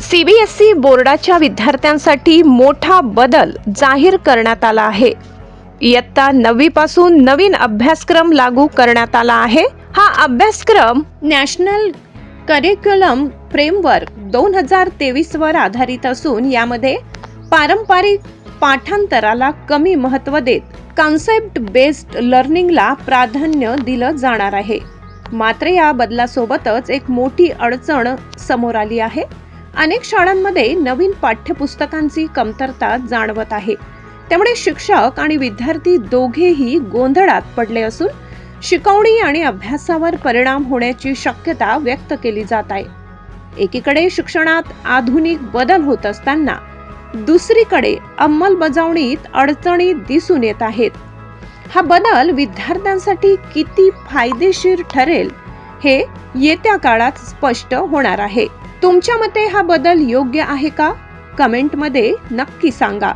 CBSE बोर्डाच्या विद्यार्थ्यांसाठी मोठा बदल जाहीर करण्यात आला आहे। इयत्ता 9वी पासून नवीन अभ्यासक्रम लागू करण्यात आला आहे। हा अभ्यासक्रम नॅशनल करिक्युलम फ्रेमवर्क 2023 वर आधारित असून यामध्ये पारंपरिक पाठांतराला कमी महत्त्व देत कॉन्सेप्ट बेस्ड लर्निंगला प्राधान्य दिलं जाणार आहे। मात्र या बदलासोबतच एक मोठी अडचण समोर आली आहे। अनेक शाळांमध्ये नवीन पाठ्यपुस्तकांची कमतरता जाणवत आहे। त्यामुळे शिक्षक आणि विद्यार्थी दोघेही गोंधळात पडले असून शिकवणी आणि अभ्यासावर परिणाम होण्याची शक्यता व्यक्त केली जात आहे। एकीकडे शिक्षणात आधुनिक बदल होत असताना दुसरीकडे अंमलबजावणीत अडचणी दिसून येत आहेत। हा बदल विद्यार्थ्यांसाठी किती फायदेशीर ठरेल हे येत्या काळात स्पष्ट होणार आहे। तुमच्या मते हा बदल योग्य आहे का? कमेंटमध्ये नक्की सांगा।